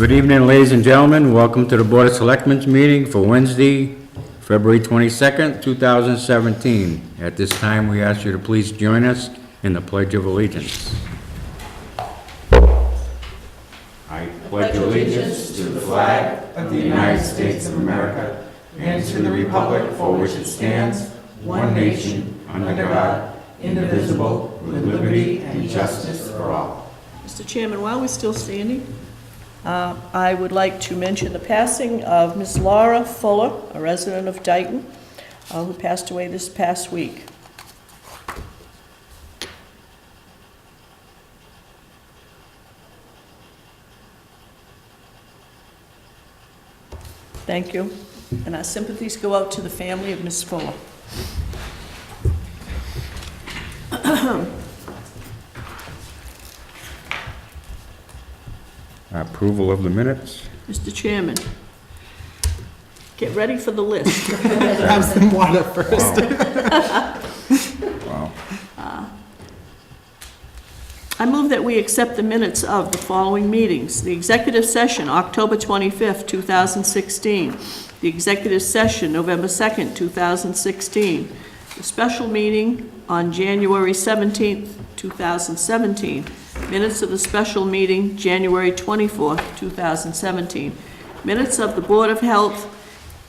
Good evening, ladies and gentlemen. Welcome to the Board of Selectmen's meeting for Wednesday, February 22nd, 2017. At this time, we ask you to please join us in the Pledge of Allegiance. I pledge allegiance to the flag of the United States of America and to the republic for which it stands, one nation, under God, indivisible, with liberty and justice for all. Mr. Chairman, while we're still standing, I would like to mention the passing of Ms. Laura Fuller, a resident of Dayton, who passed away this past week. Thank you. And our sympathies go out to the family of Ms. Fuller. Approval of the minutes. Mr. Chairman, get ready for the list. Have some water first. Wow. I move that we accept the minutes of the following meetings. The executive session, October 25th, 2016. The executive session, November 2nd, 2016. The special meeting on January 17th, 2017. Minutes of the special meeting, January 24th, 2017. Minutes of the Board of Health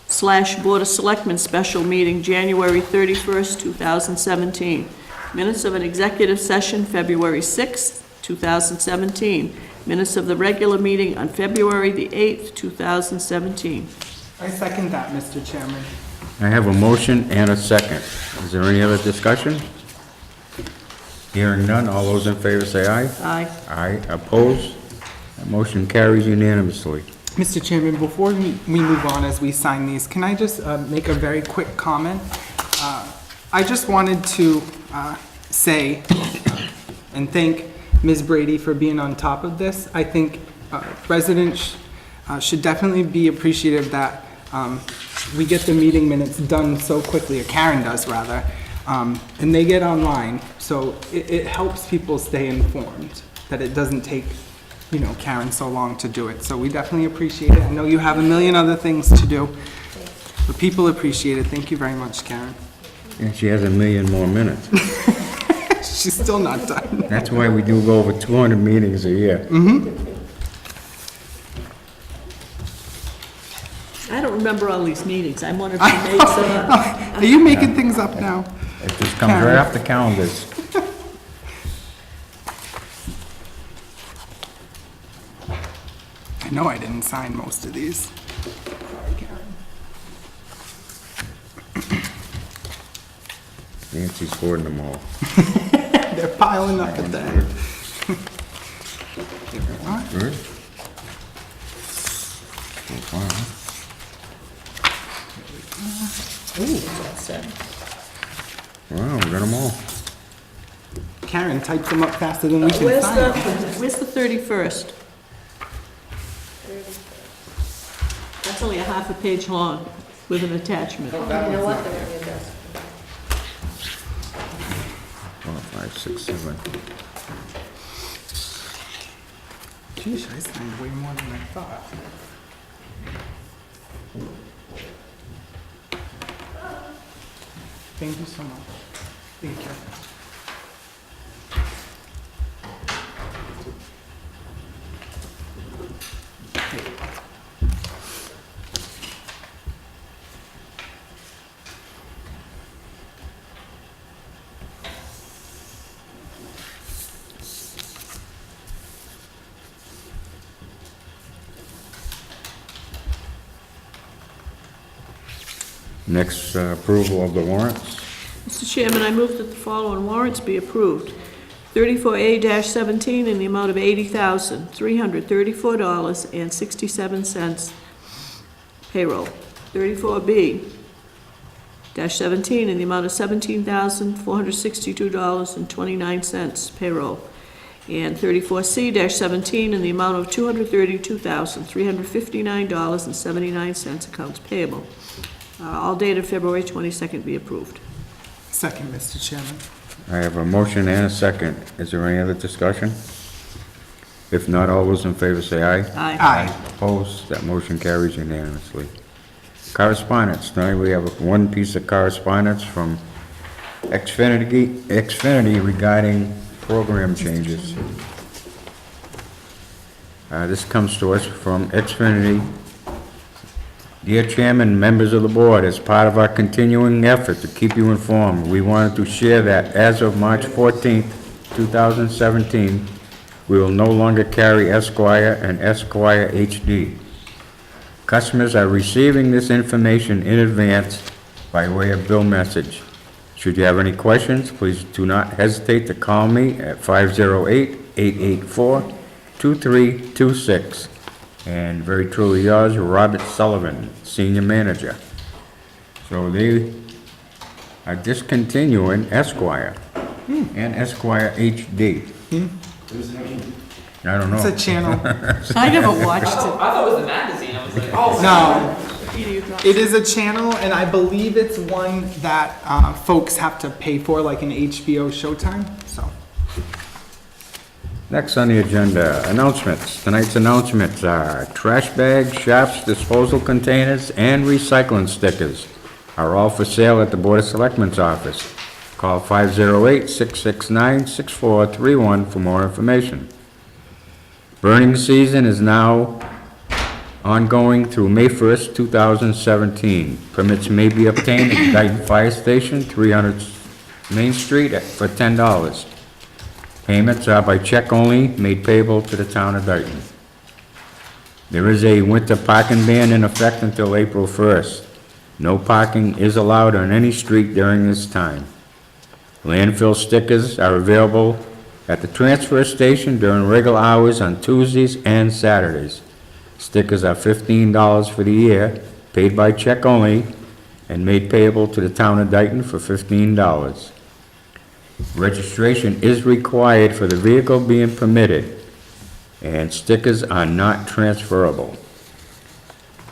/ Board of Selectmen special meeting, January 31st, 2017. Minutes of an executive session, February 6th, 2017. Minutes of the regular meeting on February the 8th, 2017. I second that, Mr. Chairman. I have a motion and a second. Is there any other discussion? Hearing none, all those in favor say aye. Aye. Aye, opposed? That motion carries unanimously. Mr. Chairman, before we move on as we sign these, can I just make a very quick comment? I just wanted to say and thank Ms. Brady for being on top of this. I think residents should definitely be appreciative that we get the meeting minutes done so quickly, or Karen does rather, and they get online, so it helps people stay informed, that it doesn't take, you know, Karen so long to do it. So we definitely appreciate it. I know you have a million other things to do, but people appreciate it. Thank you very much, Karen. And she has a million more minutes. She's still not done. That's why we do go over 200 meetings a year. I don't remember all these meetings. I'm wondering if you made some up. Are you making things up now? It just comes right off the calendars. I know I didn't sign most of these. Sorry, Karen. Nancy's hoarding them all. They're piling up at the end. Here we are. Good. So far. Wow, we got them all. Karen types them up faster than we can Where's sign the, them. where's the 31st? That's only a half a page long with an attachment. 4, 5, 6, 7. Geez, I signed way more than I thought. Thank you so much. Thank you. Next, approval of the warrants. Mr. Chairman, I move that the following warrants be approved. 34A-17 in the amount of $80,334.67 payroll. 34B-17 in the amount of $17,462.29 payroll. And 34C-17 in the amount of $232,359.79 accounts payable. All dated February 22nd be approved. Second, Mr. Chairman. I have a motion and a second. Is there any other discussion? If not, all those in favor say aye. Aye. Aye. Opposed? That motion carries unanimously. Correspondence. Tonight we have one piece of correspondence from Xfinity regarding program changes. This comes to us from Xfinity. Dear Chairman, members of the board, as part of our continuing effort to keep you informed, we wanted to share that as of March 14th, 2017, we will no longer carry Esquire and Esquire HD. Customers are receiving this information in advance by way of bill message. Should you have any questions, please do not hesitate to call me at 508-884-2326. And very truly yours, Robert Sullivan, Senior Manager. So they are discontinuing Esquire and Esquire HD. I don't know. It's a channel. I never watched it. I thought it was the magazine. I was like, oh. No, Peter, you got- it is a channel, and I believe it's one that folks have to pay for, like an HBO Showtime, so. Next on the agenda, announcements. Tonight's announcements are trash bags, sharps, disposal containers, and recycling stickers are all for sale at the Board of Selectmen's office. Call 508-669-6431 for more information. Burning season is now ongoing through May 1st, 2017. Permits may be obtained at Dayton Fire Station, 300 Main Street for $10. Payments are by check only, made payable to the town of Dayton. There is a winter parking ban in effect until April 1st. No parking is allowed on any street during this time. Landfill stickers are available at the transfer station during regular hours on Tuesdays and Saturdays. Stickers are $15 for the year, paid by check only, and made payable to the town of Dayton for $15. Registration is required for the vehicle being permitted, and stickers are not transferable.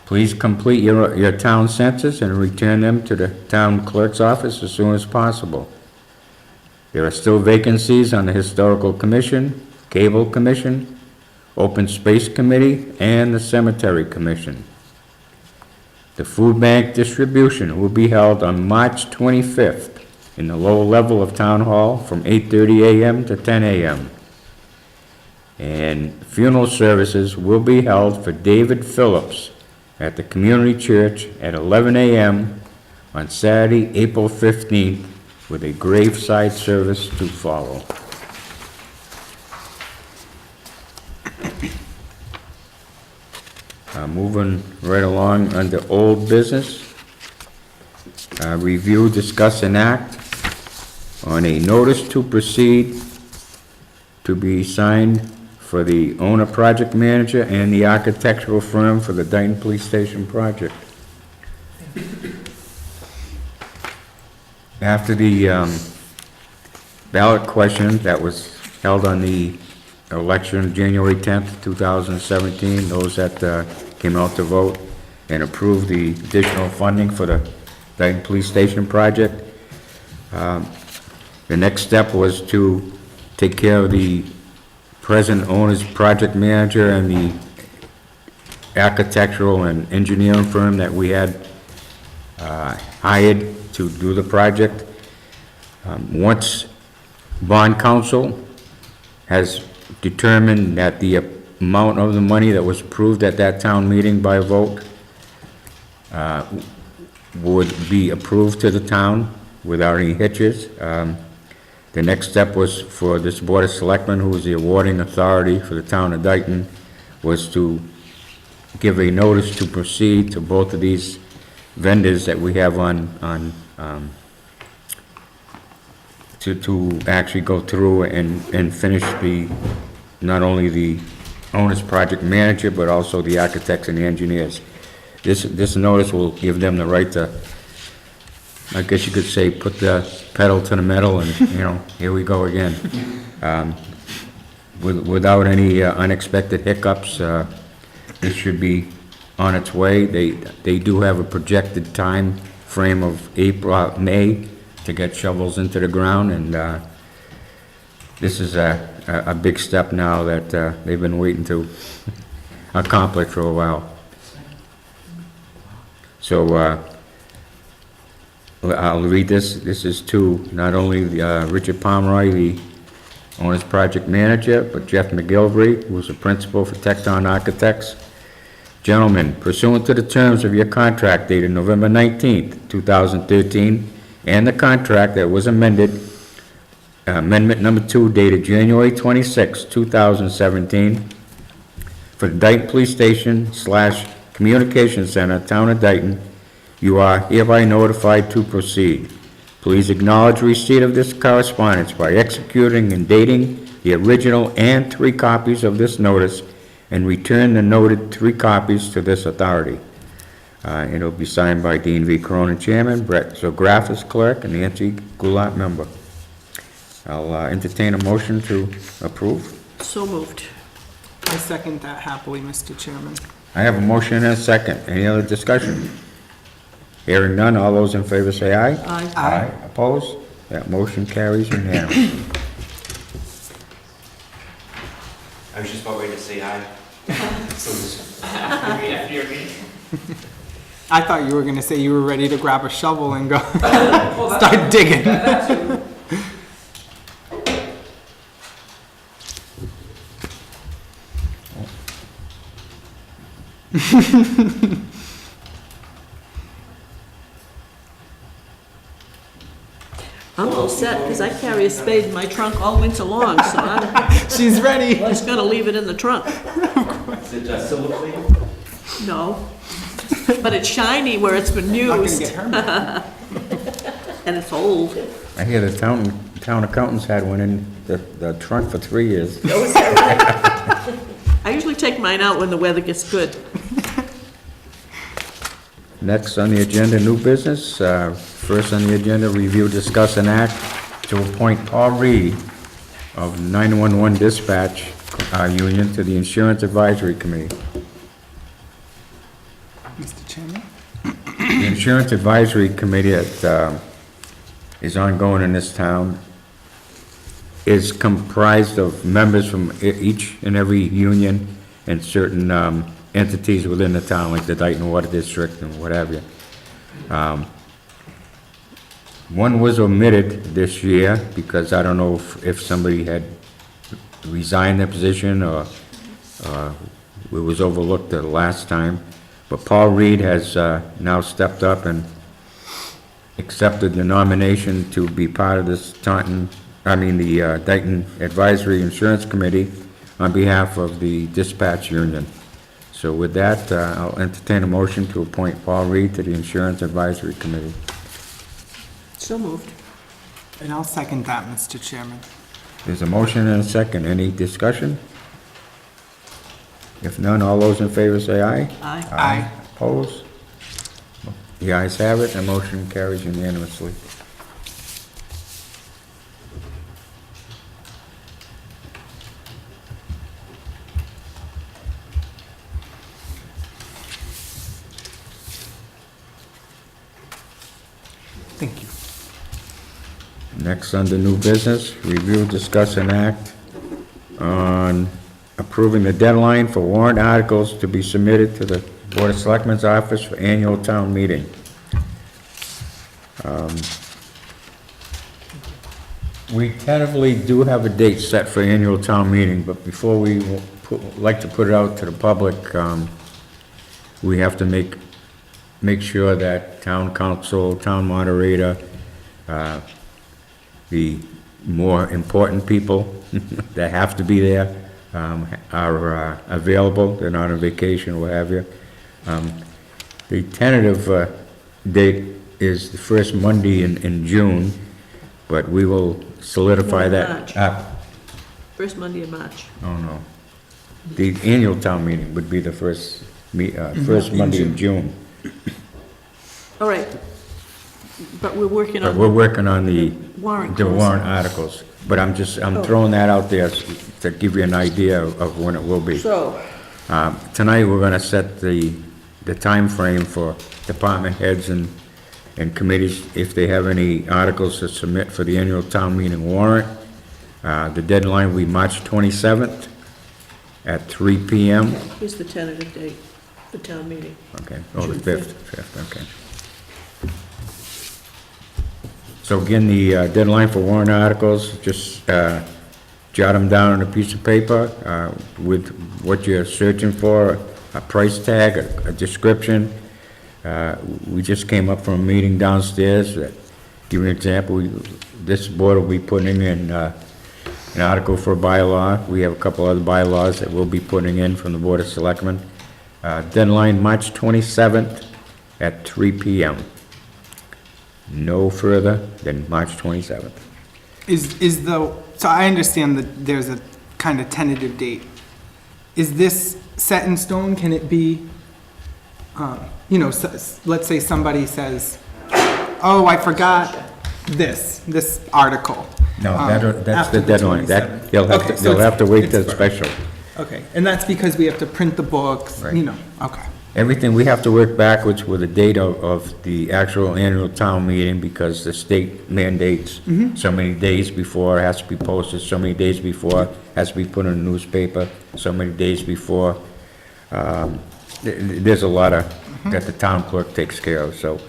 Please complete your town census and return them to the town clerk's office as soon as possible. There are still vacancies on the Historical Commission, Cable Commission, Open Space Committee, and the Cemetery Commission. The food bank distribution will be held on March 25th in the lower level of Town Hall from 8:30 a.m. to 10 a.m. And funeral services will be held for David Phillips at the Community Church at 11 a.m. on Saturday, April 15th, with a graveside service to follow. Moving right along under old business. Review, discuss, and act on a notice to proceed to be signed for the owner, project manager, and the architectural firm for the Dayton Police Station project. After the ballot question that was held on the election, January 10th, 2017, those that came out to vote and approved the additional funding for the Dayton Police Station project, the next step was to take care of the present owner's project manager and the architectural and engineering firm that we had hired to do the project. Once bond council has determined that the amount of the money that was approved at that town meeting by vote would be approved to the town without any hitches. The next step was for this Board of Selectmen, who is the awarding authority for the town of Dayton, was to give a notice to proceed to both of these vendors that we have to actually go through and finish not only the owner's project manager, but also the architects and the engineers. This notice will give them the right to, I guess you could say, put the pedal to the metal and, here we go again. Without any unexpected hiccups, this should be on its way. They do have a projected time frame of May to get shovels into the ground, and this is a big step now that they've been waiting to accomplish for a while. So I'll read this. This is to not only Richard Pomeroy, the owner's project manager, but Jeff McGilvery, who is the principal for Tecton Architects. Gentlemen, pursuant to the terms of your contract dated November 19th, 2013, and the contract that was amended, amendment number 2 dated January 26, 2017, for the Dayton Police Station / Communication Center, Town of Dayton, you are hereby notified to proceed. Please acknowledge receipt of this correspondence by executing and dating the original and 3 copies of this notice, and return the noted 3 copies to this authority. It'll be signed by Dean V. Cronin, Chairman, Brett Zographis, Clerk, and Nancy Goulart, Member. I'll entertain a motion to approve. So moved. I second that happily, Mr. Chairman. I have a motion and a second. Any other discussion? Hearing none, all those in favor say aye. Aye. Aye. Opposed? That motion carries unanimously. I was just about ready to say aye. After your meeting. I thought you were gonna say you were ready to grab a shovel and go Well, start digging. that too. I'm all set, because I carry a spade in my trunk all winter long, so I'm She's ready. just gonna leave it in the trunk. Is it silver plate? No. But it's shiny where it's been Not gonna used, get her. and it's old. I hear the town accountants had one in the trunk for 3 years. I usually take mine out when the weather gets good. Next on the agenda, new business. First on the agenda, review, discuss, and act to appoint Paul Reed of 911 Dispatch Union to the Insurance Advisory Committee. Mr. Chairman? The Insurance Advisory Committee that is ongoing in this town is comprised of members from each and every union and certain entities within the town, like the Dayton Water District and what have you. One was omitted this year because I don't know if somebody had resigned their position or it was overlooked the last time. But Paul Reed has now stepped up and accepted the nomination to be part of this Dayton Advisory Insurance Committee on behalf of the dispatch union. So with that, I'll entertain a motion to appoint Paul Reed to the Insurance Advisory Committee. So moved. And I'll second that, Mr. Chairman. There's a motion and a second. Any discussion? If none, all those in favor say aye. Aye. Aye. Opposed? The ayes have it, the motion carries unanimously. Thank you. Next, under new business, review, discuss, and act on approving the deadline for warrant articles to be submitted to the Board of Selectmen's office for annual town meeting. We tentatively do have a date set for annual town meeting, but before we like to put it out to the public, we have to make sure that town council, town moderator, the more important people that have to be there are available. They're not on vacation or what have you. The tentative date is the first Monday in June, but we will solidify No, that. March. First Monday in March. Oh, no. The annual town meeting would be the first Monday in June. All right. But we're working But on we're working on the warrant. warrant articles. But I'm throwing that out there to give you an idea of when it will be. So, Tonight, we're gonna set the time frame for department heads and committees, if they have any articles to submit for the annual town meeting warrant. The deadline will be March 27th at 3 PM. Here's the tentative date for town meeting. Okay, oh, the June 5th, okay. So again, the deadline for warrant articles, just jot them down on a piece of paper with what you're searching for, a price tag, a description. We just came up from a meeting downstairs. Give you an example, this board will be putting in an article for a bylaw. We have a couple other bylaws that we'll be putting in from the Board of Selectmen. Deadline March 27th at 3 PM. No further than March 27th. So I understand that there's a kind of tentative date. Is this set in stone? Can it be, let's say somebody says, oh, I forgot this article. No, that's after the deadline. 27th. They'll Okay, so have to wait it's till firm. special. Okay, and that's because we have to print the books, Right. Okay. Everything, we have to work backwards with the date of the actual annual town meeting because the state mandates so many days before, it has to be posted, so many days before, has to be put in a newspaper, so many days before. There's a lot that the town clerk takes care of, so.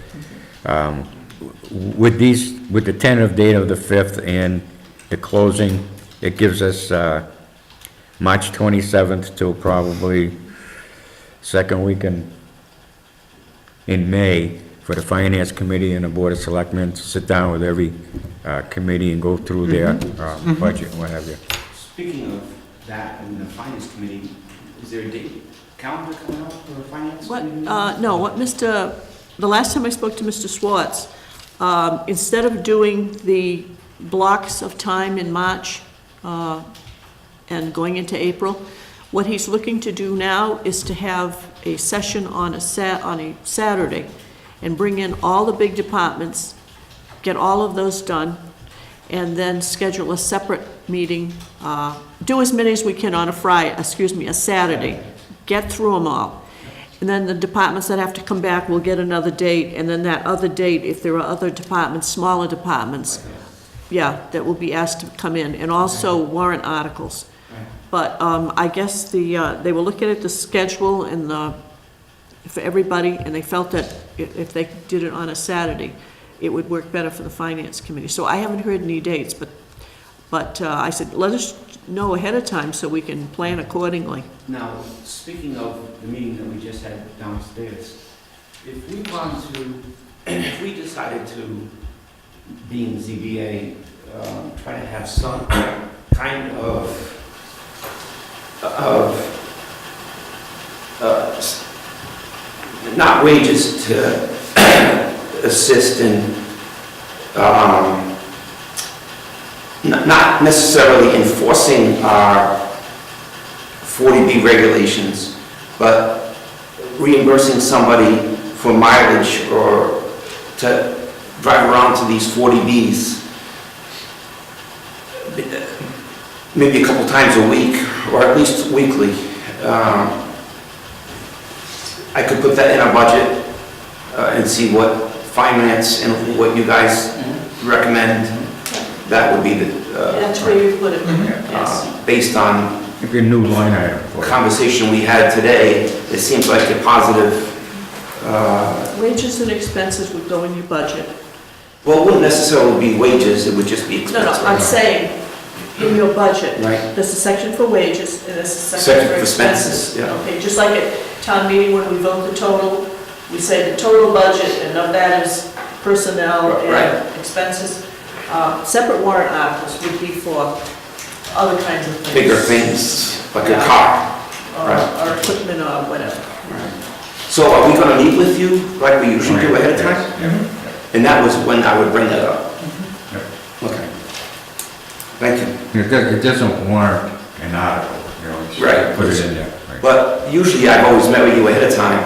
With the tentative date of the 5th and the closing, it gives us March 27th till probably second week in May for the Finance Committee and the Board of Selectmen to sit down with every committee and go through their budget, what have you. Speaking of that, in the finance committee, is there a date, calendar coming up for the finance What, committee? no, the last time I spoke to Mr. Swartz, instead of doing the blocks of time in March and going into April, what he's looking to do now is to have a session on a Saturday and bring in all the big departments, get all of those done, and then schedule a separate meeting, do as many as we can on a Saturday, get through them all. And then the departments that have to come back will get another date, and then that other date, if there are other departments, smaller departments, that will be asked to come in, and also warrant articles. But I guess they were looking at the schedule and for everybody, and they felt that if they did it on a Saturday, it would work better for the Finance Committee. So I haven't heard any dates, but I said, let us know ahead of time so we can plan accordingly. Now, speaking of the meeting that we just had downstairs, if we decided to, being ZBA, try to have some kind of not wages to assist in, not necessarily enforcing our 40B regulations, but reimbursing somebody for mileage or to drive around to these 40Bs maybe a couple times a week, or at least weekly. I could put that in our budget and see what finance and what you guys recommend. That would be the, That's where you put it, yes. based on It'd be a new line item for the you. conversation we had today, it seems like a positive, Wages and expenses would go in your budget. well, it wouldn't necessarily be wages, it would just be No, expenses. I'm saying, in your budget. Right. There's a section for wages, and there's a Section section for for expenses, expenses. yeah. Okay, just like at town meeting, when we vote the total, we say the total budget, and of that is personnel Right. and expenses. Separate warrant articles would be for other kinds of things. Bigger things, like a Yeah. car. Or or equipment or whatever. So are we gonna meet with you like we usually do ahead of time? And that was when I would bring that up. Okay. Thank you. It doesn't warrant an article, it's Right. put it in there. Right. But usually I've always met with you ahead of time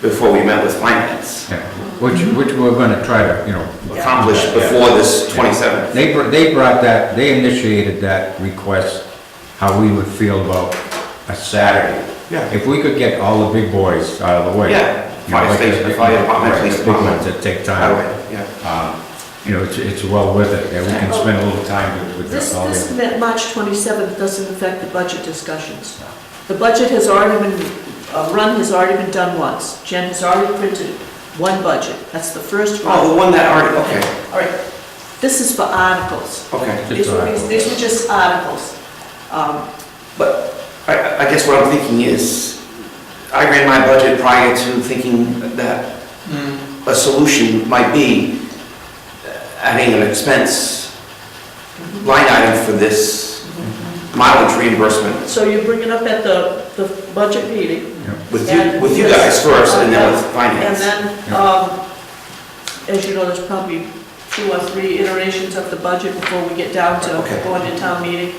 before we met with finance. Yeah. Which we're gonna try to, Accomplish before this 27th. They brought that, they initiated that request, how we would feel about a Saturday. Yeah. If we could get all the big boys out of the way. Yeah. You know, Fire like station, the- fire department, right, police the big department. ones that take time. Highway, yeah. you know, it's well worth it, that we can spend a little time with This all the... March 27th doesn't affect the budget discussions. The budget has already been, run has already been done once. Jen has already printed one budget. That's the first one. Oh, the one that already, okay, All right, this is for articles. okay. These were just articles. But I guess what I'm thinking is, I ran my budget prior to thinking that a solution might be adding an expense line item for this mileage reimbursement So you bring it up at the budget meeting. with you guys first and then with And finance. then, as you know, there's probably 2 or 3 iterations of the budget before we get down to Okay. going to town meeting.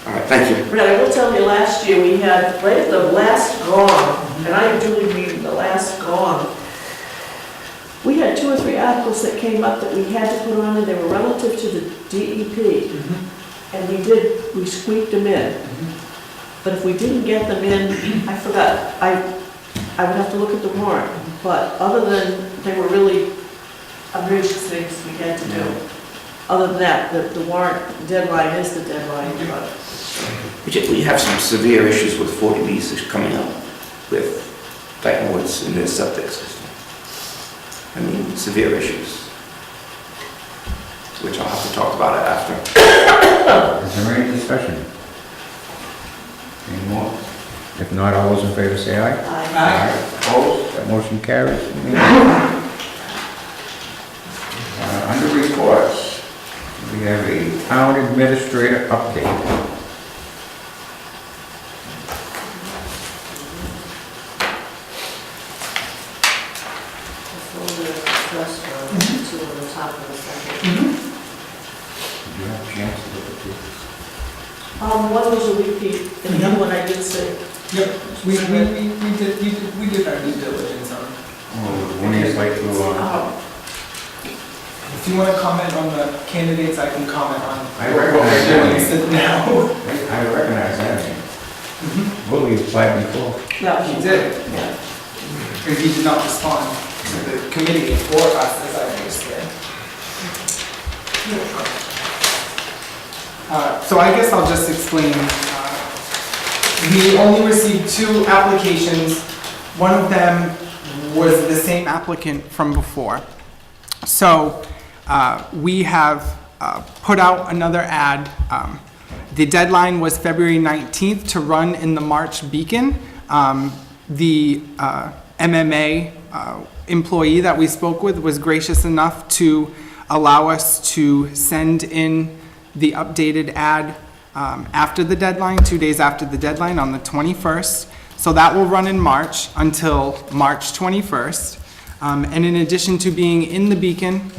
All right, thank you. Brett, I will tell you, last year, we had, right at the last gong, and I do mean the last gong, we had 2 or 3 articles that came up that we had to put on, and they were relative to the DEP. And we squeaked them in. But if we didn't get them in, I forgot, I would have to look at the warrant. But other than, they were really emergency things we had to do. Other than that, the warrant deadline is the deadline. But We have some severe issues with 40Bs coming up with Dyton Woods in their septic system. I mean, severe issues, which I'll have to talk about it after. Is there any discussion? Any more? If not, all those in favor say aye. Opposed? That motion carries. Under reports, we have a town administrator update. Did you have a chance to look at this? one was a repeat, and the other one I did say. Yep, we did our due diligence on. Oh, one is like to, If you want to comment on the candidates, I can comment on I recognize that name. sit now. I recognize that name. Willie applied before. No, He did, Yeah. and he did not respond to the committee for us, as I understand. So I guess I'll just explain. We only received 2 applications. One of them was the same applicant from before. So we have put out another ad. The deadline was February 19th to run in the March Beacon. The MMA employee that we spoke with was gracious enough to allow us to send in the updated ad after the deadline, 2 days after the deadline on the 21st. So that will run in March until March 21st. And in addition to being in the Beacon,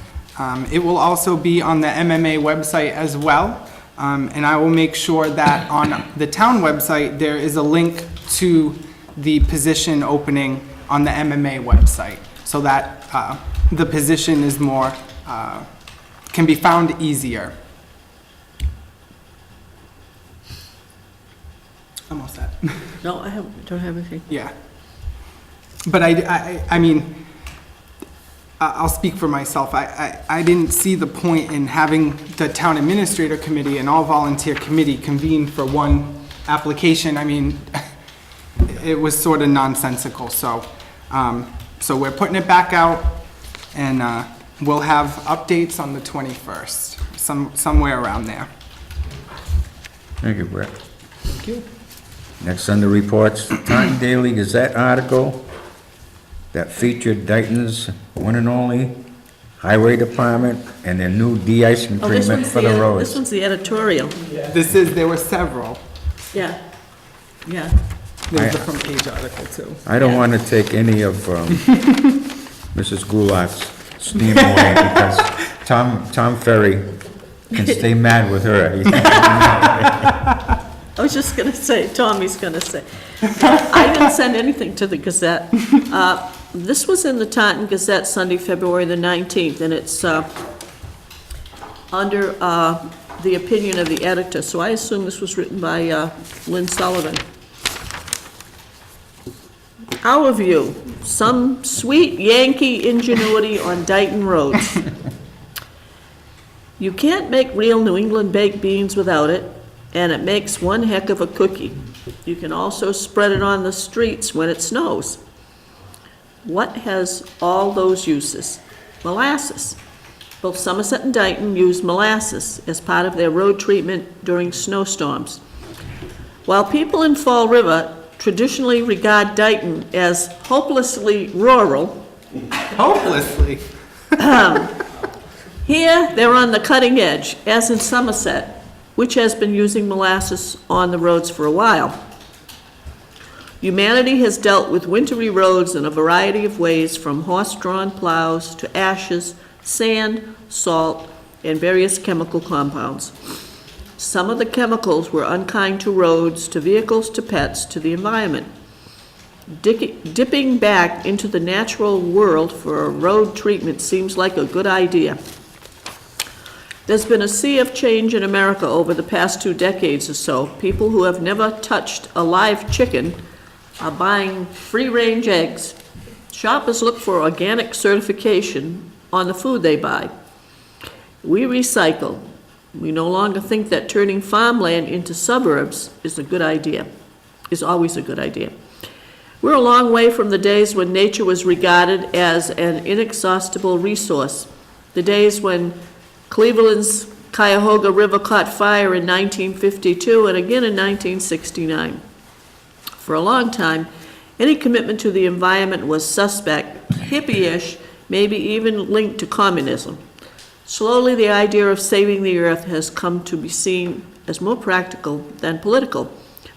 it will also be on the MMA website as well. And I will make sure that on the town website, there is a link to the position opening on the MMA website, so that the position is more, can be found easier. Almost that. No, don't have anything. Yeah. But I mean, I'll speak for myself. I didn't see the point in having the town administrator committee and all volunteer committee convene for one application. I mean, it was sort of nonsensical. So we're putting it back out, and we'll have updates on the 21st, somewhere around there. Thank you, Brett. Thank you. Next under reports, Taunton Daily Gazette article that featured Dayton's one and only highway department and their new de-icing Oh, this treatment one's for the this roads. one's the editorial. There were several. Yeah. There's the front page article too. I don't want to take any of Mrs. Goulart's steam away because Tom Ferry can stay mad with her. I was just gonna say, Tommy's gonna say. I didn't send anything to the Gazette. This was in the Taunton Gazette Sunday, February the 19th, and it's under the opinion of the editor, so I assume this was written by Lynn Sullivan. Our view, some sweet Yankee ingenuity on Dayton roads. You can't make real New England baked beans without it, and it makes one heck of a cookie. You can also spread it on the streets when it snows. What has all those uses? Molasses. Both Somerset and Dayton use molasses as part of their road treatment during snowstorms. While people in Fall River traditionally regard Dayton as hopelessly rural, Hopelessly. here they're on the cutting edge, as in Somerset, which has been using molasses on the roads for a while. Humanity has dealt with wintry roads in a variety of ways, from horse-drawn plows to ashes, sand, salt, and various chemical compounds. Some of the chemicals were unkind to roads, to vehicles, to pets, to the environment. Dipping back into the natural world for a road treatment seems like a good idea. There's been a sea of change in America over the past 2 decades or so. People who have never touched a live chicken are buying free-range eggs. Shoppers look for organic certification on the food they buy. We recycle. We no longer think that turning farmland into suburbs is always a good idea. We're a long way from the days when nature was regarded as an inexhaustible resource. The days when Cleveland's Cuyahoga River caught fire in 1952 and again in 1969. For a long time, any commitment to the environment was suspect, hippie-ish, maybe even linked to communism. Slowly, the idea of saving the earth has come to be seen as more practical than political,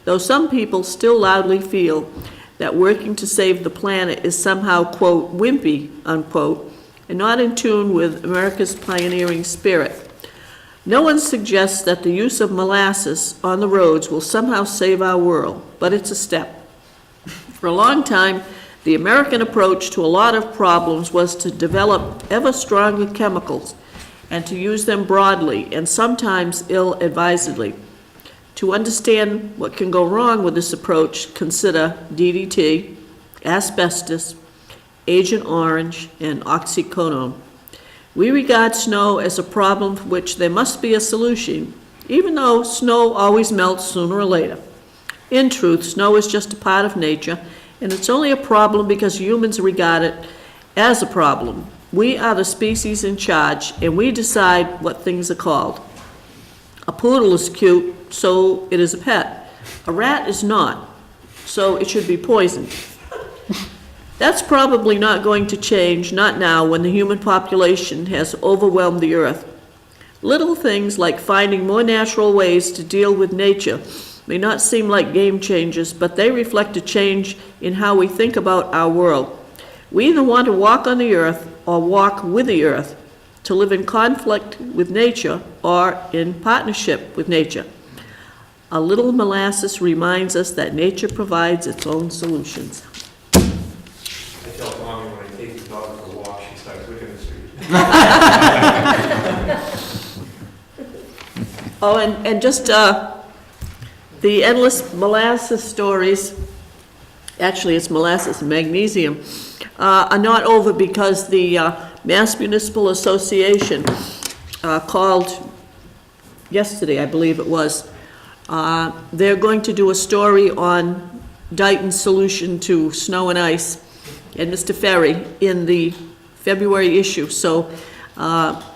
though some people still loudly feel that working to save the planet is somehow, quote, wimpy, unquote, and not in tune with America's pioneering spirit. No one suggests that the use of molasses on the roads will somehow save our world, but it's a step. For a long time, the American approach to a lot of problems was to develop ever stronger chemicals and to use them broadly and sometimes ill-advisedly. To understand what can go wrong with this approach, consider DDT, asbestos, Agent Orange, and oxycodone. We regard snow as a problem for which there must be a solution, even though snow always melts sooner or later. In truth, snow is just a part of nature, and it's only a problem because humans regard it as a problem. We are the species in charge, and we decide what things are called. A poodle is cute, so it is a pet. A rat is not, so it should be poisoned. That's probably not going to change, not now, when the human population has overwhelmed the earth. Little things like finding more natural ways to deal with nature may not seem like game changers, but they reflect a change in how we think about our world. We either want to walk on the earth or walk with the earth, to live in conflict with nature or in partnership with nature. A little molasses reminds us that nature provides its own solutions. I tell Tommy when I take the dog for a walk, she starts licking the street. Oh, and just the endless molasses stories, actually it's molasses and magnesium, are not over because the Mass Municipal Association called yesterday, I believe it was. They're going to do a story on Dayton's solution to snow and ice and Mr. Ferry in the February issue. So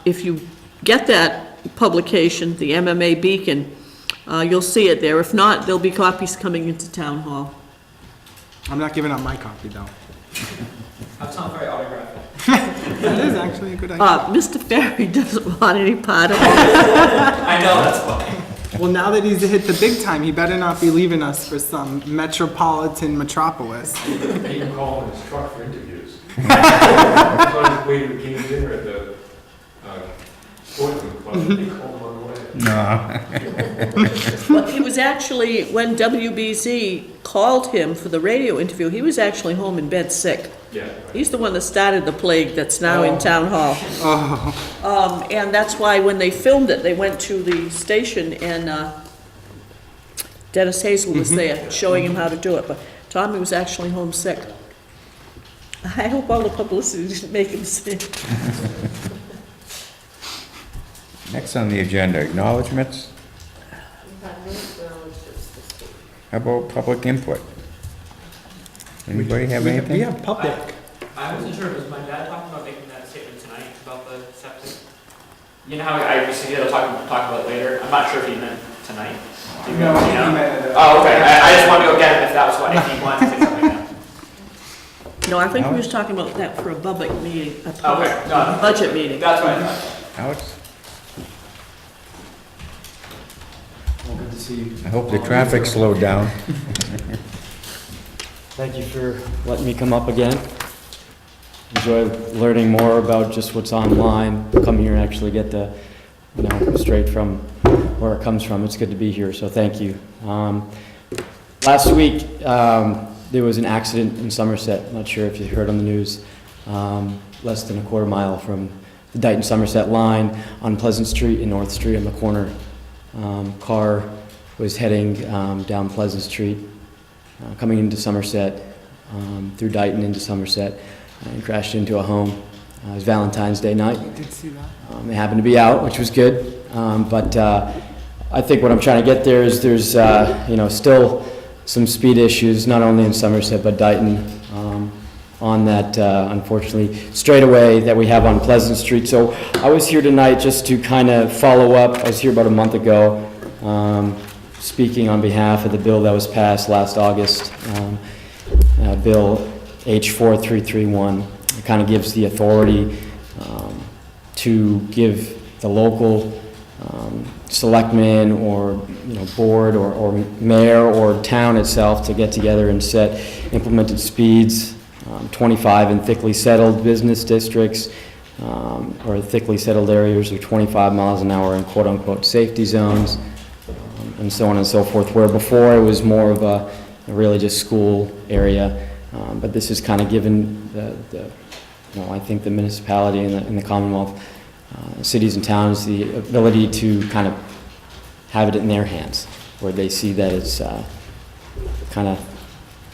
if you get that publication, the MMA Beacon, you'll see it there. If not, there'll be copies coming into Town Hall. I'm not giving up my copy, though. Have Tom Ferry autograph it. That is actually a good idea. Mr. Ferry doesn't want any part of it. I know, that's fine. Well, now that he's hit the big time, he better not be leaving us for some metropolitan metropolis. You can call him in his truck for interviews. He's on his way to the King's dinner at the Sportsman Club. He called him on the way. Well, he was actually, when WBZ called him for the radio interview, he was actually home in bed sick. Yeah. He's the one that started the plague that's now in Town Hall. Oh, And that's why when they filmed it, they went to the station and Dennis Hazel was there showing him how to do it. But Tommy was actually home sick. I hope all the publicity didn't make him sick. Next on the agenda, acknowledgements. How about public input? Anybody have We anything? have public. I wasn't sure, was my dad talking about making that statement tonight about the septic? You know how I used to hear talk about it later? I'm not sure if he meant tonight. Do you know? Oh, okay, I just wanted to go get it if that was what, if he wanted to say something now. No, I think he was talking about that for a public meeting, a public Okay, no, budget meeting. that's what I thought. Alex? Well, good to see you. I hope the traffic slowed down. Thank you for letting me come up again. Enjoy learning more about just what's online, come here and actually get the, straight from where it comes from. It's good to be here, so thank you. Last week, there was an accident in Somerset. I'm not sure if you heard on the news. Less than a quarter mile from the Dighton-Somerset line on Pleasant Street and North Street on the corner. Car was heading down Pleasant Street, coming into Somerset, through Dighton into Somerset, and crashed into a home. It was Valentine's Day night. I did see that. They happened to be out, which was good. But I think what I'm trying to get there is there's still some speed issues, not only in Somerset but Dighton, on that unfortunately straightaway that we have on Pleasant Street. So I was here tonight just to kind of follow up. I was here about a month ago, speaking on behalf of the bill that was passed last August, Bill H4331. It kind of gives the authority to give the local selectmen or board or mayor or town itself to get together and set implemented speeds, 25 in thickly settled business districts or thickly settled areas, or 25 miles an hour in quote-unquote safety zones, and so on and so forth, where before it was more of a really just school area. But this is kind of given I think the municipality and the Commonwealth, cities and towns, the ability to kind of have it in their hands, where they see that it's kind of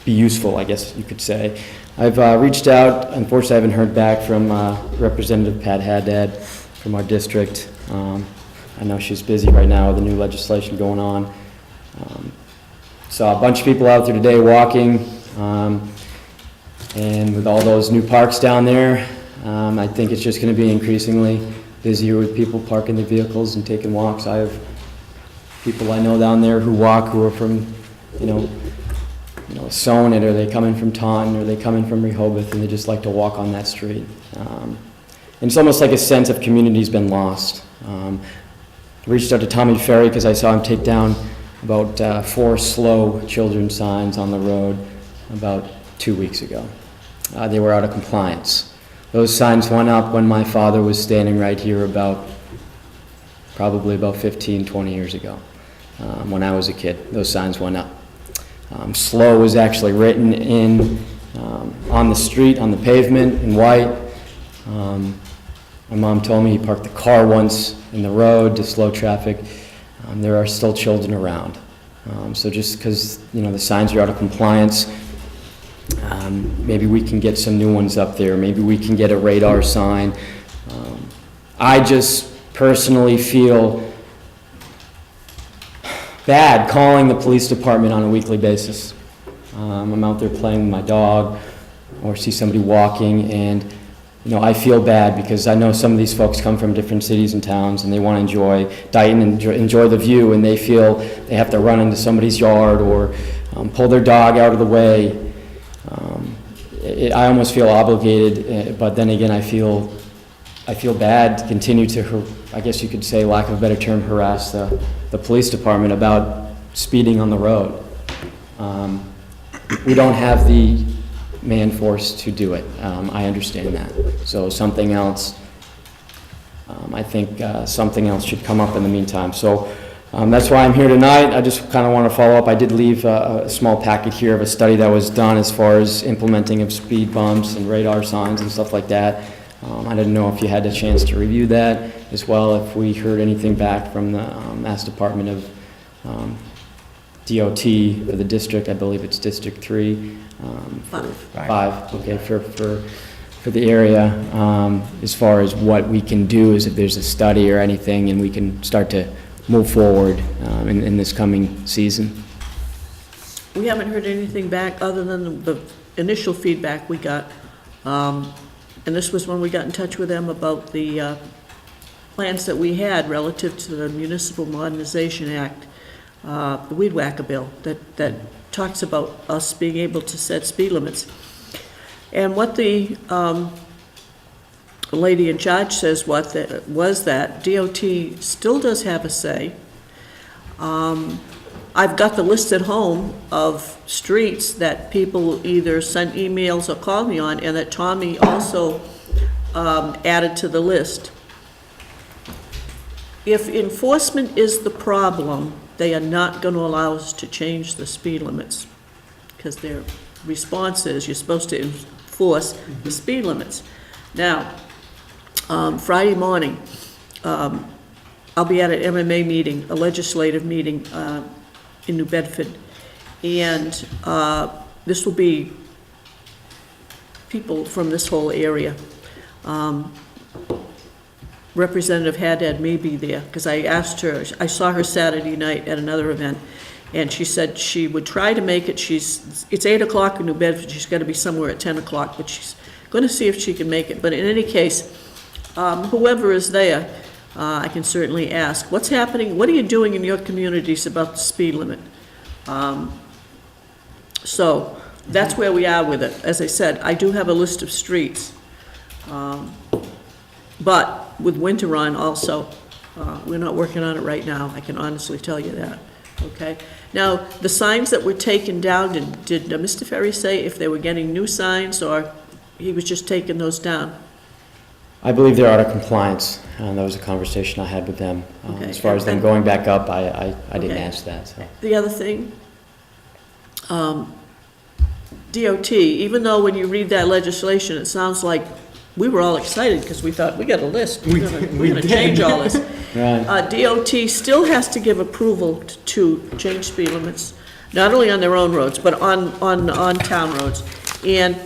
be useful, I guess you could say. I've reached out. Unfortunately, I haven't heard back from Representative Pat Haddad from our district. I know she's busy right now with the new legislation going on. Saw a bunch of people out there today walking, and with all those new parks down there, I think it's just going to be increasingly busier with people parking their vehicles and taking walks. I have people I know down there who walk, who are from, Sonnet, or they come in from Taunton, or they come in from Rehoboth, and they just like to walk on that street. And it's almost like a sense of community's been lost. Reached out to Tommy Ferry because I saw him take down about 4 slow children signs on the road about 2 weeks ago. They were out of compliance. Those signs went up when my father was standing right here probably about 15, 20 years ago. When I was a kid, those signs went up. Slow was actually written in on the street, on the pavement in white. My mom told me he parked the car once in the road to slow traffic. There are still children around. So just because the signs are out of compliance, maybe we can get some new ones up there. Maybe we can get a radar sign. I just personally feel bad calling the police department on a weekly basis. I'm out there playing with my dog or see somebody walking, and I feel bad because I know some of these folks come from different cities and towns, and they want to enjoy Dighton and enjoy the view, and they feel they have to run into somebody's yard or pull their dog out of the way. I almost feel obligated, but then again, I feel bad to continue to, I guess you could say, lack of a better term, harass the police department about speeding on the road. We don't have the man force to do it. I understand that. So something else, I think something else should come up in the meantime. So that's why I'm here tonight. I just kind of want to follow up. I did leave a small packet here of a study that was done as far as implementing of speed bumps and radar signs and stuff like that. I didn't know if you had a chance to review that as well, if we heard anything back from the Mass Department of DOT for the district. I believe it's District 3. 5. 5, okay, for for the area, as far as what we can do, is if there's a study or anything, and we can start to move forward in this coming season. We haven't heard anything back other than the initial feedback we got. And this was when we got in touch with them about the plans that we had relative to the Municipal Modernization Act, the Weed Whacker bill that talks about us being able to set speed limits. And what the lady in charge says was that DOT still does have a say. I've got the list at home of streets that people either sent emails or called me on, and that Tommy also added to the list. If enforcement is the problem, they are not going to allow us to change the speed limits, because their response is you're supposed to enforce the speed limits. Now, Friday morning, I'll be at an MMA meeting, a legislative meeting in New Bedford, and this will be people from this whole area. Representative Haddad may be there, because I asked her, I saw her Saturday night at another event, and she said she would try to make it. It's 8 o'clock in New Bedford, she's got to be somewhere at 10 o'clock, but she's going to see if she can make it. But in any case, whoever is there, I can certainly ask, what's happening, what are you doing in your communities about the speed limit? So that's where we are with it. As I said, I do have a list of streets. But with winter on also, we're not working on it right now, I can honestly tell you that, okay? Now, the signs that were taken down, did Mr. Ferry say if they were getting new signs, or he was just taking those down? I believe they're out of compliance. That was a conversation I had with them. Okay. As far as them going back up, I didn't Okay. answer that, so. The other thing, DOT, even though when you read that legislation, it sounds like we were all excited because we thought, we got a list, we're gonna change all this. Right. DOT still has to give approval to change speed limits, not only on their own roads, but on town roads. And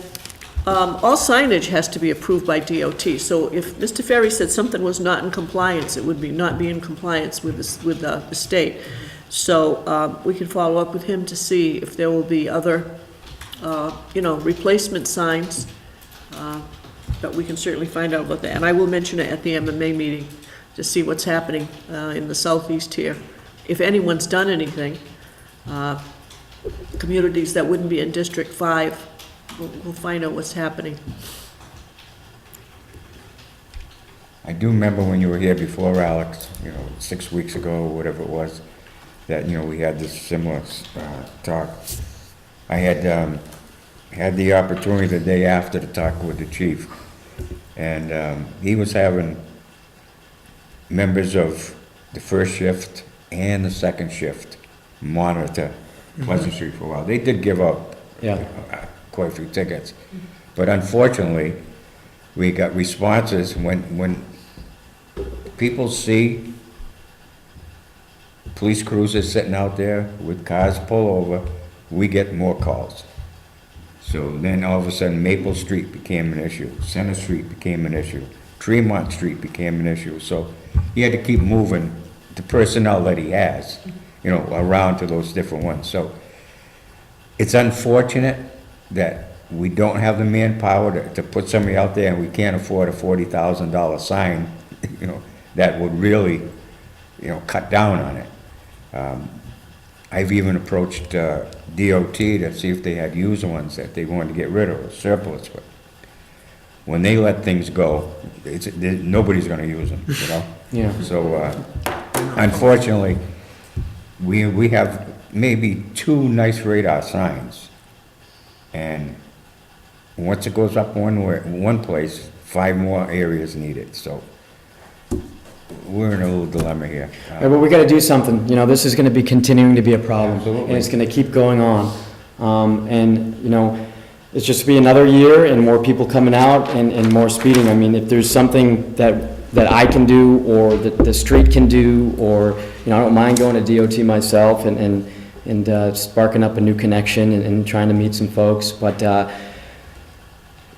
all signage has to be approved by DOT. So if Mr. Ferry said something was not in compliance, it would be not be in compliance with the state. So we can follow up with him to see if there will be other, replacement signs. But we can certainly find out about that. And I will mention it at the MMA meeting to see what's happening in the southeast here. If anyone's done anything, communities that wouldn't be in District 5, we'll find out what's happening. I do remember when you were here before, Alex, 6 weeks ago, or whatever it was, that, we had this similar talk. I had the opportunity the day after to talk with the chief, and he was having members of the first shift and the second shift monitor Pleasant Street for a while. They did give up quite a few tickets, but unfortunately, we got responses when people see police cruisers sitting out there with cars pull over, we get more calls. So then all of a sudden Maple Street became an issue, Center Street became an issue, Tremont Street became an issue. So he had to keep moving the personnel that he has, around to those different ones. So it's unfortunate that we don't have the manpower to put somebody out there, and we can't afford a $40,000 sign, that would really, cut down on it. I've even approached DOT to see if they had used ones that they wanted to get rid of, surplus, but when they let things go, nobody's gonna use them, Yeah. So, unfortunately, we have maybe 2 nice radar signs, and once it goes up one place, 5 more areas need it, so we're in a little dilemma here. Yeah, but we gotta do something, this is gonna be continuing to be a problem. Absolutely. And it's gonna keep going on. It's just be another year and more people coming out and more speeding. I mean, if there's something that I can do, or that the street can do, or, I don't mind going to DOT myself and sparking up a new connection and trying to meet some folks, but,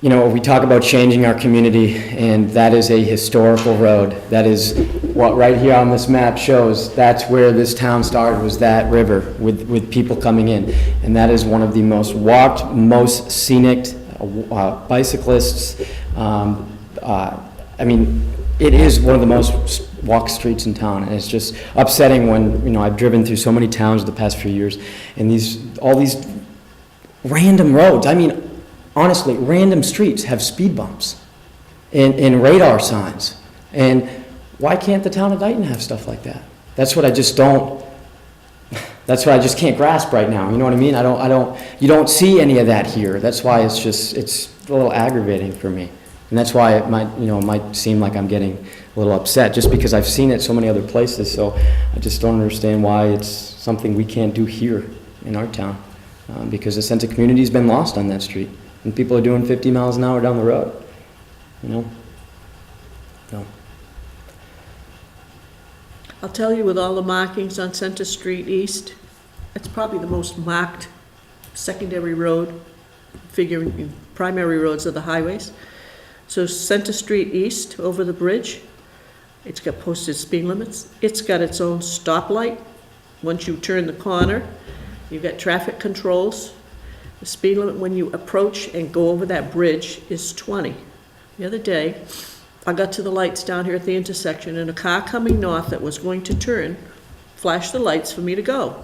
you know, we talk about changing our community, and that is a historical road. That is what right here on this map shows. That's where this town started, was that river with people coming in. And that is one of the most walked, most scenic, bicyclists. I mean, it is one of the most walked streets in town, and it's just upsetting when, you know, I've driven through so many towns the past few years, and all these random roads, I mean, honestly, random streets have speed bumps and radar signs. And why can't the town of Dayton have stuff like that? That's what I just can't grasp right now, you know what I mean? You don't see any of that here. That's why it's a little aggravating for me. And that's why it might seem like I'm getting a little upset, just because I've seen it so many other places. So I just don't understand why it's something we can't do here in our town, because the sense of community has been lost on that street, and people are doing 50 miles an hour down the road, you know? So. I'll tell you, with all the markings on Center Street East, it's probably the most marked secondary road, figuring primary roads are the highways. So Center Street East, over the bridge, it's got posted speed limits. It's got its own stoplight. Once you turn the corner, you've got traffic controls. The speed limit when you approach and go over that bridge is 20. The other day, I got to the lights down here at the intersection, and a car coming north that was going to turn flashed the lights for me to go.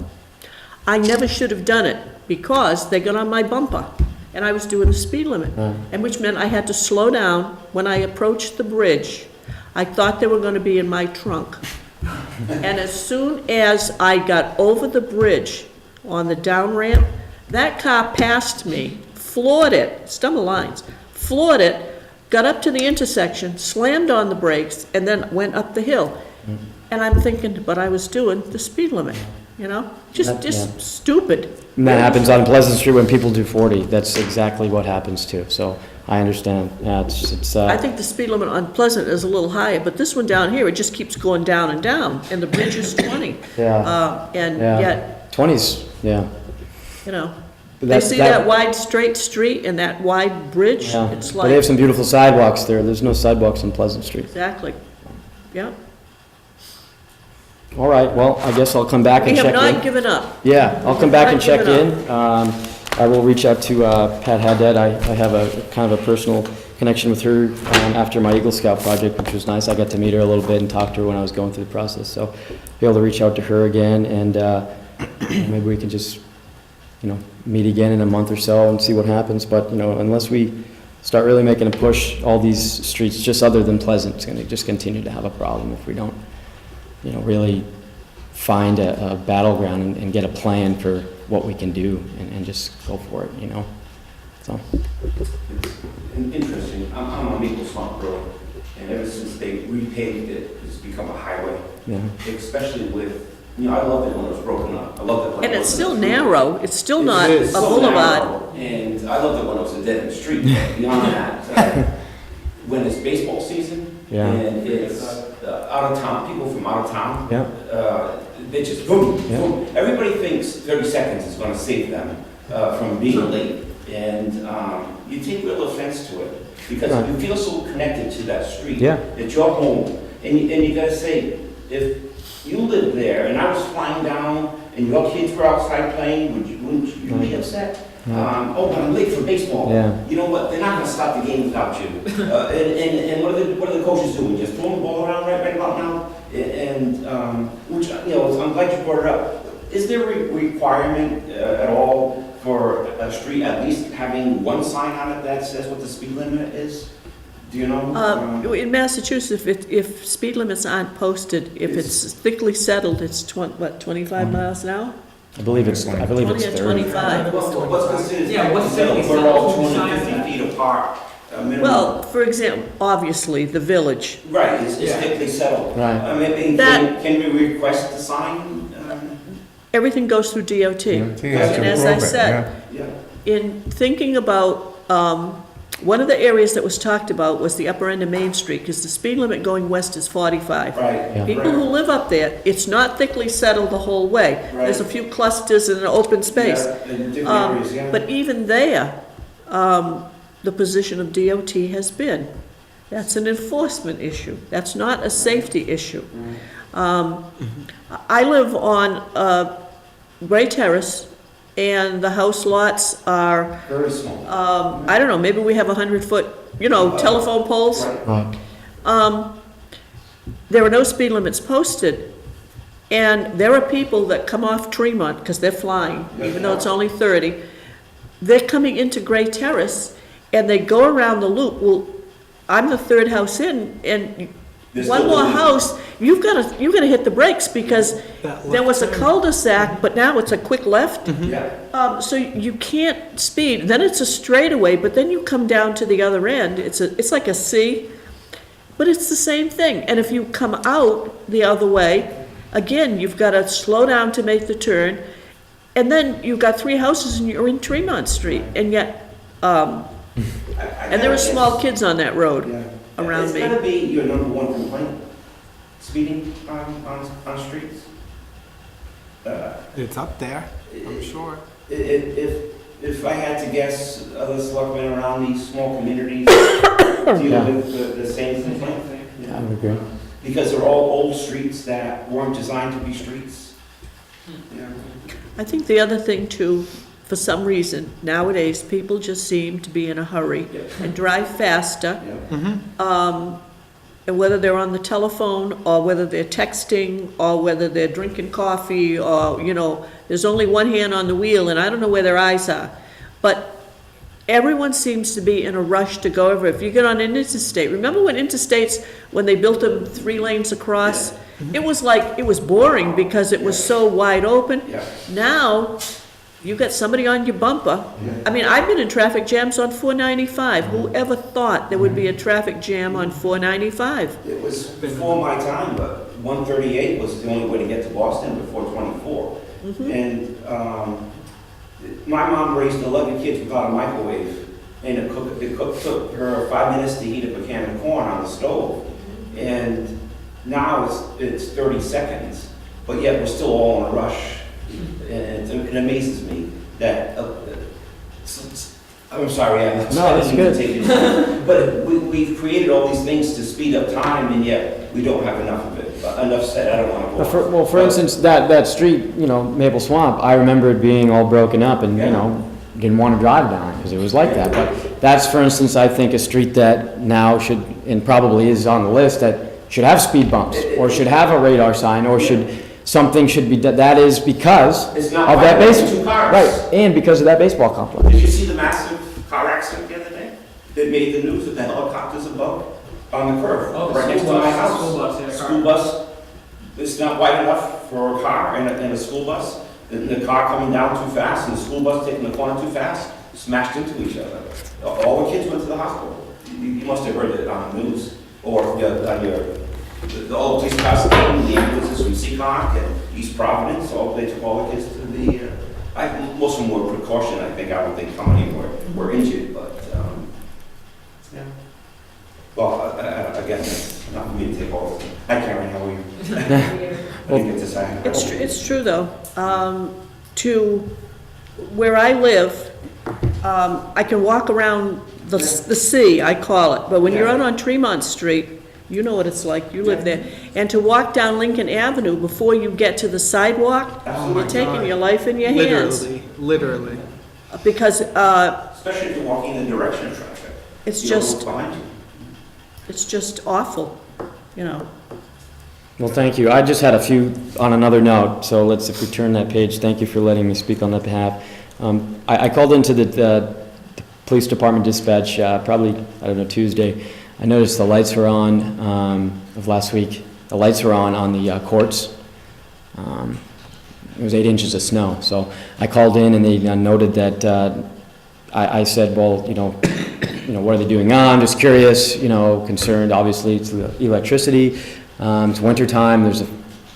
I never should have done it, because they got on my bumper, and I was doing the speed limit, and which meant I had to slow down when I approached the bridge. I thought they were going to be in my trunk. And as soon as I got over the bridge on the down ramp, that car passed me, floored it, stumble lines, floored it, got up to the intersection, slammed on the brakes, and then went up the hill. And I'm thinking, but I was doing the speed limit, you know? Just stupid. And that happens on Pleasant Street when people do 40. That's exactly what happens too. So I understand. Yeah, I think the speed limit on Pleasant is a little higher, but this one down here, it just keeps going down and down, and the bridge is 20. And yet, 20's, yeah. You know, they see that wide straight street and that wide bridge, it's But they have some beautiful sidewalks there. There's no sidewalks on Pleasant Street. Exactly, yeah. All right, well, I guess I'll come back and check in. We have not given up. Yeah, I'll come back and check given in. I will reach out to Pat Haddad. I have a kind of a personal connection with her after my Eagle Scout project, which was nice. I got to meet her a little bit and talk to her when I was going through the process. So be able to reach out to her again, and maybe we can just, you know, meet again in a month or so and see what happens. But, you know, unless we start really making a push, all these streets, just other than Pleasant, it's going to just continue to have a problem if we don't, you know, really find a battleground and get a plan for what we can do and just go for it, you know, so. Interesting, I'm on Maple Swamp Road, and ever since they repaved it, it's become a highway. Yeah. Especially with, you know, I loved it when it was broken up. I loved it. And it's still narrow, it's still not a It's so boulevard. narrow, and I loved it when it was a dead-end street. Beyond that, when it's baseball season, Yeah. and it's out of town, people from out of town, Yeah. they just boom, Yeah. boom. Everybody thinks 30 seconds is going to save them from being late, and you take real offense to it because Right. you feel so connected to that street. Yeah. It's your home, and you got to say, if you live there and I was flying down and your kids were outside playing, wouldn't you be upset? Oh, but I'm late for baseball. Yeah. You know what? They're not going to stop the game without you. And what are the coaches doing? Just throwing the ball around right about now? And which, you know, I'm glad you brought it up. Is there a requirement at all for a street at least having one sign on it that says what the speed limit is? Do you know? In Massachusetts, if speed limits aren't posted, if it's thickly settled, it's 25 miles an hour? I believe it's 20 or 30. 25. What's considered? Yeah, what's the- We're all 250 feet apart. Minimum. Well, for example, obviously, the village, Right, it's Yeah. thickly settled. Right. I mean, That- can we request a sign? everything goes through DOT. DOT has to And as I approve it, said, Yeah. in thinking about, one of the areas that was talked about was the upper end of Main Street, because the speed limit going west is 45. Right. Yeah. People who live up there, it's not thickly settled the whole way. There's a Right. few clusters and an open space. Yeah, in different areas, yeah. But even there, the position of DOT has been. That's an enforcement issue. That's not a safety issue. I live on Gray Terrace, and the house lots are, Very small. I don't know, maybe we have 100-foot, telephone poles. Right. Right. There are no speed limits posted, and there are people that come off Tremont, because they're flying, even though it's only 30. They're coming into Gray Terrace, and they go around the loop. Well, I'm the third house in, and They're one still more doing it. house, you've gotta hit the brakes, because That there was a left turn. cul-de-sac, but now it's a quick left. Yeah. So you can't speed, then it's a straightaway, but then you come down to the other end, it's like a C, but it's the same thing. And if you come out the other way, again, you've gotta slow down to make the turn, and then you've got 3 houses and you're in Tremont Street, and yet, and there are small kids on that road around me. It's gotta be your number one complaint, speeding on streets. It's up there, I'm sure. If I had to guess, other selectmen around these small communities deal Yeah. with the same complaint. I would agree. Because they're all old streets that weren't designed to be streets. Yeah. I think the other thing too, for some reason, nowadays, people just seem to be in a hurry and drive faster. Yeah. And whether they're on the telephone, or whether they're texting, or whether they're drinking coffee, or, there's only one hand on the wheel, and I don't know where their eyes are. But everyone seems to be in a rush to go over. If you get on an interstate, remember when interstates, when they built them 3 lanes across? It was boring because it was so wide open. Yeah. Now, you got somebody on your bumper. I mean, I've been in traffic jams on 495. Whoever thought there would be a traffic jam on 495? It was before my time, but 138 was the only way to get to Boston before 24. And my mom raised 11 kids without a microwave, and it took her 5 minutes to heat up a can of corn on the stove. And now it's 30 seconds, but yet we're still all in a rush. And it amazes me that, I'm sorry, No, that's good. But we've created all these things to speed up time, and yet we don't have enough of it. Enough said, I don't want to go. Well, for instance, that street, Maple Swamp, I remember it being all broken up and, didn't want to drive down because it was like that. But that's, for instance, I think a street that now should, and probably is on the list, that should have speed bumps, or should have a radar sign, or something should be, that is because It's of not that like baseball. two cars. Right, and because of that baseball complex. Did you see the massive car accident the other day? That made the news with the helicopters above on the curve, Oh, right next to my house. School bus, yeah, car. School bus, it's not wide enough for a car and a school bus. The car coming down too fast and the school bus taking the corner too fast, smashed into each other. All the kids went to the hospital. You must have heard it on the news, or on all the police cars came, the ambulances from Seacon and East Providence, they took all the kids to the, most of them were precaution, I don't think how many were injured, but, yeah. Well, again, it's not for me to take all of them. Hi Karen, how are you? I didn't get to say. It's true, though. To where I live, I can walk around the sea, I call it, but when you're out on Tremont Street, you know what it's like, you live there. And to walk down Lincoln Avenue before you get to the sidewalk, Oh you're my taking God. your life in your hands. Literally. Because Especially if you're walking in the direction of traffic. it's You don't just, look behind you. it's just awful, Well, thank you. I just had a few on another note, so if we turn that page, thank you for letting me speak on that behalf. I called into the police department dispatch, probably, Tuesday. I noticed the lights were on, of last week. The lights were on the courts. It was 8 inches of snow, so I called in and they noted that, I said, well, what are they doing on? Just curious, concerned, obviously, it's the electricity. It's winter time, there's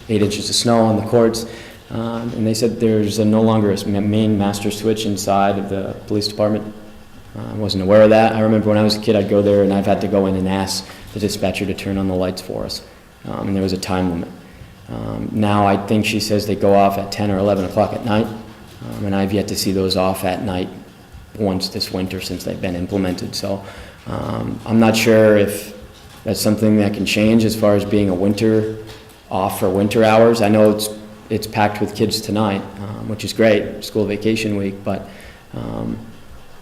8 inches of snow on the courts. And they said there's no longer a main master switch inside of the police department. I wasn't aware of that. I remember when I was a kid, I'd go there and I've had to go in and ask the dispatcher to turn on the lights for us. And there was a time limit. Now I think she says they go off at 10 or 11 o'clock at night. And I've yet to see those off at night once this winter since they've been implemented. So I'm not sure if that's something that can change as far as being a winter off for winter hours. I know it's packed with kids tonight, which is great, school vacation week, but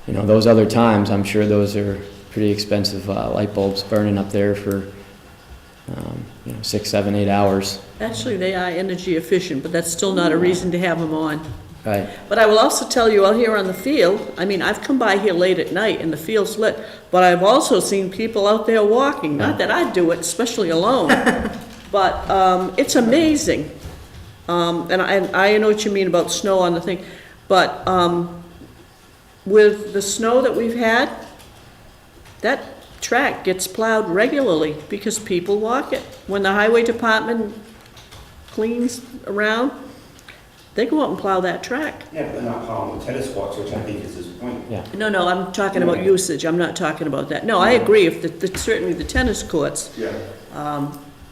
those other times, I'm sure those are pretty expensive light bulbs burning up there for 6, 7, 8 hours. Actually, they are energy efficient, but that's still not a reason to have them on. Right. But I will also tell you, out here on the field, I mean, I've come by here late at night and the field's lit, but I've also seen people out there walking, not that I do it, especially alone. But it's amazing. And I know what you mean about snow on the thing, but with the snow that we've had, that track gets plowed regularly because people walk it. When the highway department cleans around, they go out and plow that track. Yeah, but they're not plowing the tennis courts, which I think is his point. Yeah. No, I'm talking about usage, I'm not talking about that. No, I agree, if certainly the tennis courts, Yeah.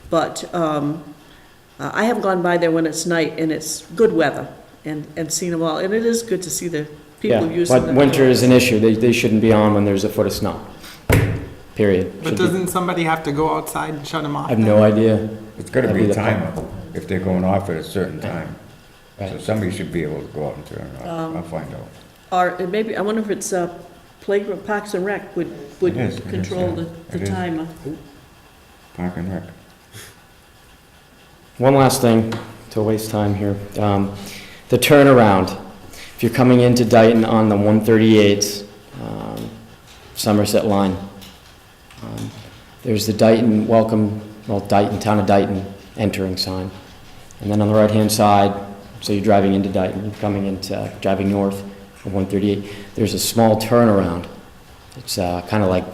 but I have gone by there when it's night and it's good weather and seen them all, and it is good to see the people Yeah, using them. but winter is an issue. They shouldn't be on when there's a foot of snow. Period. But Should be- doesn't somebody have to go outside and shut them off? I have no idea. It's gotta That'd be be the timed if they're going off at a certain time. So Right. somebody should be able to go out and turn it off. I'll find out. Or maybe, I wonder if it's Playground, Parks and Rec would It is, control yeah. the It is. timer. Park and Rec. One last thing to waste time here. The turnaround. If you're coming into Dayton on the 138 Somerset line, there's the Dayton Town of Dayton entering sign. And then on the right-hand side, so you're driving into Dayton, you're driving north of 138, there's a small turnaround. It's kind of like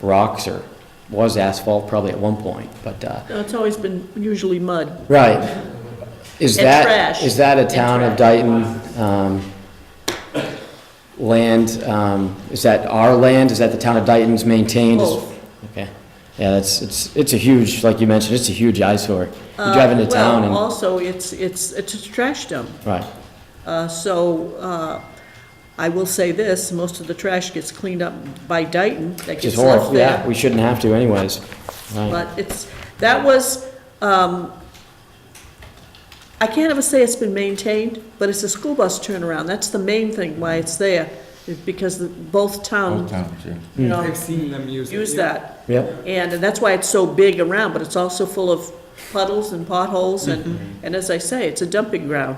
rocks, or was asphalt probably at one point, but, No, it's always been usually mud. right. Is And that, trash. is that a And town of trash. Dayton land? Is that our land? Is that the town of Dayton's maintained? Both. Okay. Yeah, it's a huge, like you mentioned, it's a huge eyesore. You drive into town Well, and, also, it's a trash dump. right, So I will say this, most of the trash gets cleaned up by Dayton, that which is gets left horrible. Yeah, there. we shouldn't have to anyways. Right. But that was, I can't ever say it's been maintained, but it's a school bus turnaround. That's the main thing why it's there, is because both Both towns, towns, yeah. you know, I've seen them use it. use yeah. that. Yep, And that's why it's so big around, but it's also full of puddles and potholes, and as I say, it's a dumping ground.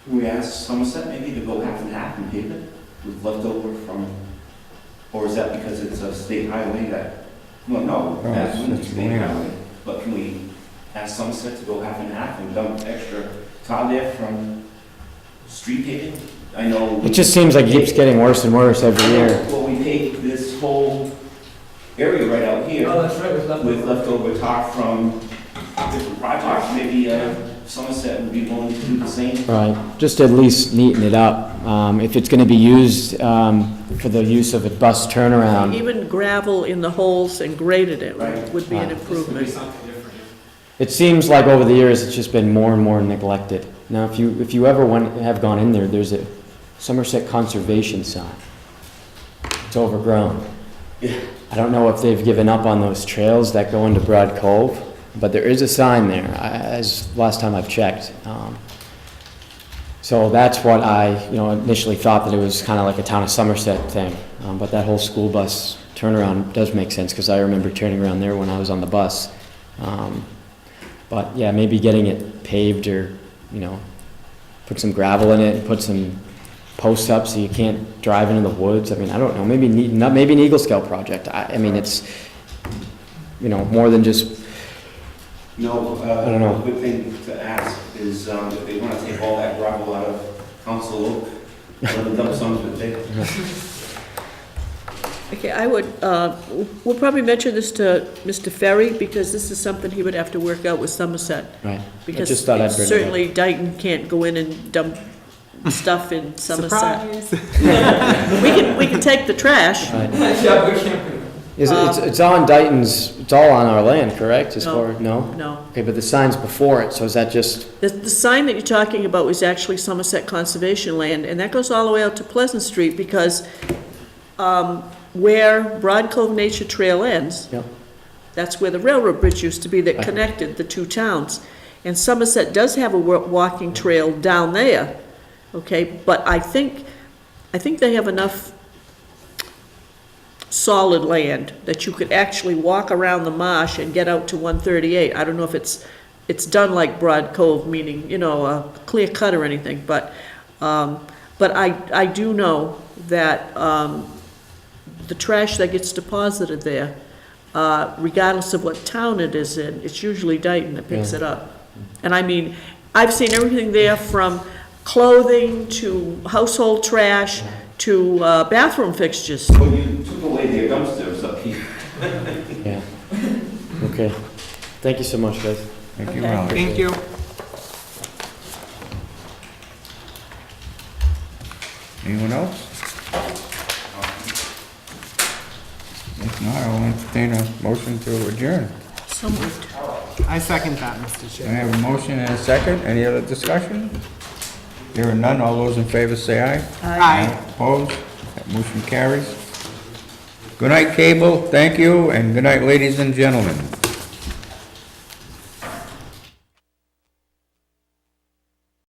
Can we ask Somerset maybe to go half and half and pave it with leftover from, or is that because it's a state highway that, well, no, No, that's it's- a it's state land. highway. But can we ask Somerset to go half and half and dump extra tar there from street paving? I know. it just seems like it keeps getting worse and worse every year. Well, we paved this whole area right out here Oh, that's right, with leftover tar from different projects. Maybe Somerset would be willing to do the same. Right, just at least neaten it up. If it's gonna be used for the use of a bus turnaround, Even gravel in the holes and graded it Right. would be an Right. improvement. Something different. it seems like over the years, it's just been more and more neglected. Now, if you ever have gone in there, there's a Somerset Conservation sign. It's overgrown. Yeah. I don't know if they've given up on those trails that go into Broad Cove, but there is a sign there, as last time I've checked. So that's what I, initially thought, that it was kind of like a town of Somerset thing. But that whole school bus turnaround does make sense, because I remember turning around there when I was on the bus. But yeah, maybe getting it paved, or, put some gravel in it, and put some posts up so you can't drive into the woods. I mean, I don't know, maybe an Eagle Scout project. I mean, it's, more than just, No, I don't know. a good thing to ask is if they want to take all that gravel out of Council Oak, let them dump some of it there. Okay, I would, we'll probably mention this to Mr. Ferry, because this is something he would have to work out with Somerset. right. Because just thought I'd bring it up. certainly Dayton can't go in and dump stuff in Somerset. Surprise! We can take the trash, Right. Yeah, we can't. It's on Dayton's, it's all on our land, correct? As No. far, no? No. Okay, but the sign's before it, so is that just, The sign that you're talking about was actually Somerset Conservation Land, and that goes all the way out to Pleasant Street, because where Broad Cove Nature Trail ends, Yep. that's where the railroad bridge used to be that Right. connected the two towns. And Somerset does have a walking trail down there, okay? But I think they have enough solid land that you could actually walk around the marsh and get out to 138. I don't know if it's done like Broad Cove, meaning, a clear cut or anything, but I do know that the trash that gets deposited there, regardless of what town it is in, it's usually Dayton that picks Yeah. it up. And I mean, I've seen everything there from clothing to household trash to bathroom fixtures. Well, you took away their dumpsters up here. yeah. Okay. Thank you so much, guys. Thank you, Okay. Raleigh. Thank you. Anyone else? If not, I'll entertain a motion to adjourn. So moved. I second that, Mr. I Chair. have a motion and a second. Any other discussion? Hearing none, all those in favor say aye. Aye. Opposed? That motion carries. Good night, Cable. Thank you, and good night, ladies and gentlemen.